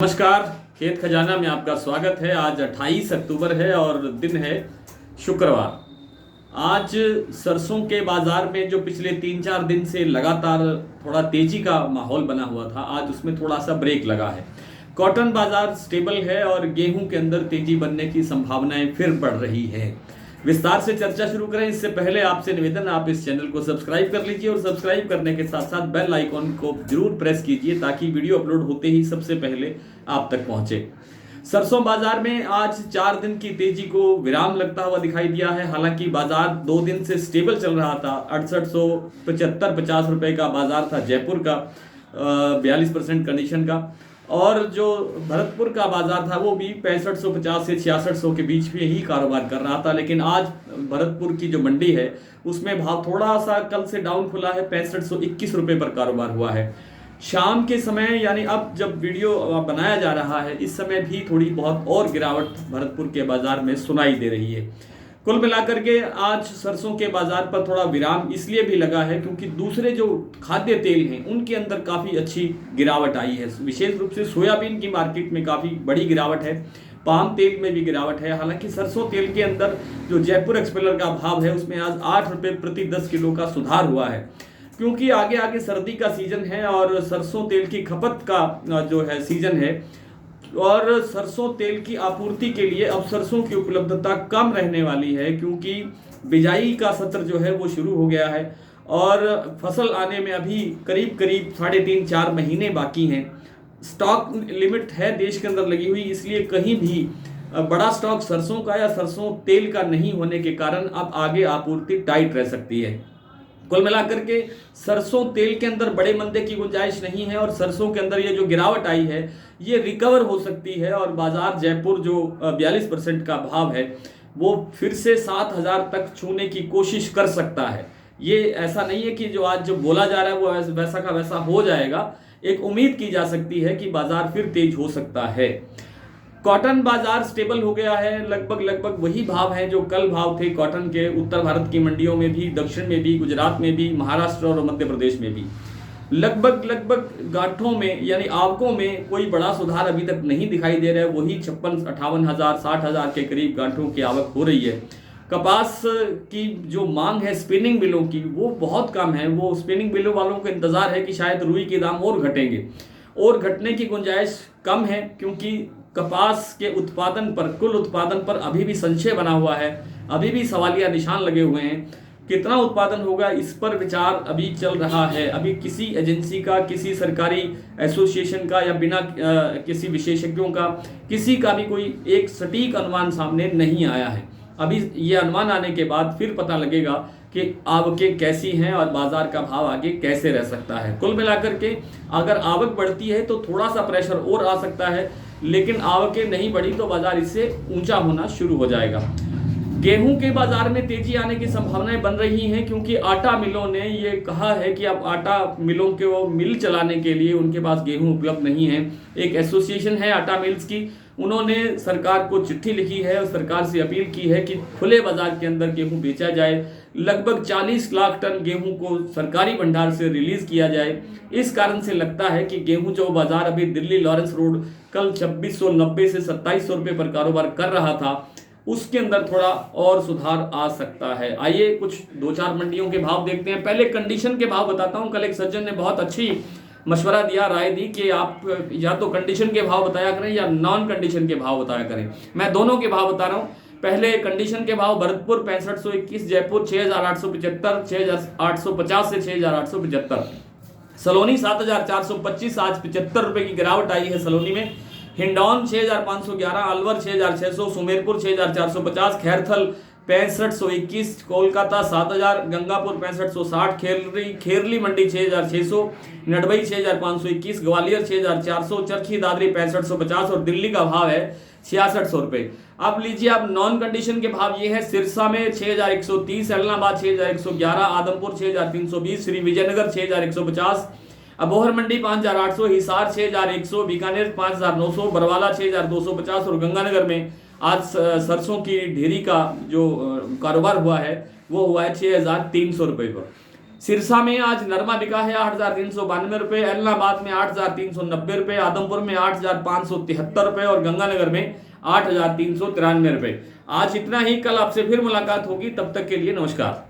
नमस्कार। खेत खजाना में आपका स्वागत है। आज 28 अक्टूबर है और दिन है शुक्रवार। आज सरसों के बाजार में जो पिछले 3-4 दिन से लगातार थोड़ा तेजी का माहौल बना हुआ था, आज उसमें थोड़ा सा ब्रेक लगा है। कॉटन बाजार स्टेबल है और गेहूं के अंदर तेजी बनने की संभावनाएं फिर बढ़ रही है। विस्तार से चर्चा शुरू करें इससे पहले आपसे निवेदन, आप इस चैनल को सब्सक्राइब कर लीजिए और सब्सक्राइब करने के साथ साथ बेल आइकॉन को जरूर प्रेस कीजिए ताकि वीडियो अपलोड होते ही सबसे पहले आप तक पहुंचे। सरसों बाजार में आज 4 दिन की तेजी को विराम लगता हुआ दिखाई दिया है। हालांकि बाजार 2 दिन से स्टेबल चल रहा था। 6875-50 रुपए का बाजार था जयपुर का, 42% कंडीशन का, और जो भरतपुर का बाजार था वो भी 6550 से 6600 के बीच में ही कारोबार कर रहा था। लेकिन आज भरतपुर की जो मंडी है उसमें भाव थोड़ा सा कल से डाउन खुला है, 6521 रुपए पर कारोबार हुआ है। शाम के समय यानी अब जब वीडियो बनाया जा रहा है इस समय भी थोड़ी बहुत और गिरावट भरतपुर के बाजार में सुनाई दे रही है। कुल मिलाकर के आज सरसों के बाजार पर थोड़ा विराम इसलिए भी लगा है क्योंकि दूसरे जो खाद्य तेल हैं उनके अंदर काफ़ी अच्छी गिरावट आई है। विशेष रूप से सोयाबीन की मार्केट में काफ़ी बड़ी गिरावट है, पाम तेल में भी गिरावट है। हालांकि सरसों तेल के अंदर जो जयपुर एक्सपेलर का भाव है उसमें आज 8 रुपये प्रति 10 किलो का सुधार हुआ है, क्योंकि आगे आगे सर्दी का सीजन है और सरसों तेल की खपत का जो है सीजन है और सरसों तेल की आपूर्ति के लिए अब सरसों की उपलब्धता कम रहने वाली है, क्योंकि बिजाई का सत्र जो है वो शुरू हो गया है और फसल आने में अभी करीब करीब 3.5-4 महीने बाकी हैं। स्टॉक लिमिट है देश के अंदर लगी हुई, इसलिए कहीं भी बड़ा स्टॉक सरसों का या सरसों तेल का नहीं होने के कारण अब आगे आपूर्ति टाइट रह सकती है। कुल मिलाकर के सरसों तेल के अंदर बड़े मंदे की गुंजाइश नहीं है और सरसों के अंदर ये जो गिरावट आई है ये रिकवर हो सकती है और बाजार जयपुर जो 42% का भाव है वो फिर से 7000 तक छूने की कोशिश कर सकता है। ये ऐसा नहीं है कि जो आज जो बोला जा रहा है वो वैसा का वैसा हो जाएगा। एक उम्मीद की जा सकती है कि बाजार फिर तेज हो सकता है। कॉटन बाजार स्टेबल हो गया है, लगभग वही भाव हैं जो कल भाव थे कॉटन के उत्तर भारत की मंडियों में भी, दक्षिण में भी, गुजरात में भी, महाराष्ट्र और मध्य प्रदेश में भी। लगभग गांठों में यानी आवकों में कोई बड़ा सुधार अभी तक नहीं दिखाई दे रहा है। वही 56-58 हजार 60 हजार के करीब गांठों की आवक हो रही है। कपास की जो मांग है स्पिनिंग मिलों की वो बहुत कम है। वो स्पिनिंग मिलों वालों को इंतजार है कि शायद रुई के दाम और घटेंगे, और घटने की गुंजाइश कम है, क्योंकि कपास के उत्पादन पर, कुल उत्पादन पर अभी भी संशय बना हुआ है, अभी भी सवालिया निशान लगे हुए हैं। कितना उत्पादन होगा इस पर विचार अभी चल रहा है। अभी किसी एजेंसी का, किसी सरकारी एसोसिएशन का या बिना किसी विशेषज्ञों का किसी का भी कोई एक सटीक अनुमान सामने नहीं आया है। अभी ये अनुमान आने के बाद फिर पता लगेगा कि आवकें कैसी हैं और बाजार का भाव आगे कैसे रह सकता है। कुल मिलाकर के अगर आवक बढ़ती है तो थोड़ा सा प्रेशर और आ सकता है, लेकिन आवकें नहीं बढ़ी तो बाजार इससे ऊंचा होना शुरू हो जाएगा। गेहूं के बाजार में तेजी आने की संभावनाएं बन रही हैं, क्योंकि आटा मिलों ने ये कहा है कि अब आटा मिलों के वो मिल चलाने के लिए उनके पास गेहूं उपलब्ध नहीं है। एक एसोसिएशन है आटा मिल्स की, उन्होंने सरकार को चिट्ठी लिखी है और सरकार से अपील की है कि खुले बाजार के अंदर गेहूं बेचा जाए। लगभग 40 लाख टन गेहूं को सरकारी भंडार से रिलीज किया जाए। इस कारण से लगता है कि गेहूं जो बाजार अभी दिल्ली लॉरेंस रोड कल 2690 से 2700 रुपये पर कारोबार कर रहा था उसके अंदर थोड़ा और सुधार आ सकता है। आइए कुछ 2-4 मंडियों के भाव देखते हैं। पहले कंडीशन के भाव बताता हूं। कल एक सज्जन ने बहुत अच्छी मशवरा दिया, राय दी कि आप या तो कंडीशन के भाव बताया करें या नॉन कंडीशन के भाव बताया करें। मैं दोनों के भाव बता रहा हूं। पहले कंडीशन के भाव, भरतपुर 6521, जयपुर 6875, 6850 से 6875, सलोनी 7425, आज 75 रुपए की गिरावट आई है सलोनी में। हिंडौन 6511, अलवर 6600, सुमेरपुर 6450, खैरथल 6521, कोलकाता 7000, गंगापुर 6560, खेरली मंडी 6600, नडबई 6521, ग्वालियर 6400, चरखी दादरी 6550 और दिल्ली का भाव है 6600 रुपए। अब लीजिए आप नॉन कंडीशन के भाव ये है। सिरसा में 6130, एलनाबाद 6111, आदमपुर 6320, श्री विजयनगर 6150, अबोहर मंडी 5800, हिसार 6100, बीकानेर 5900, बरवाला 6250 और गंगानगर में आज सरसों की ढेरी का जो कारोबार हुआ है वो हुआ है 6300 रुपये पर। सिरसा में आज नरमा बिका है 8,392 रुपए, एलनाबाद में 8,390 रुपए, आदमपुर में 8,573 रुपए और गंगानगर में 8,393 रुपए। आज इतना ही, कल आपसे फिर मुलाकात होगी, तब तक के लिए नमस्कार।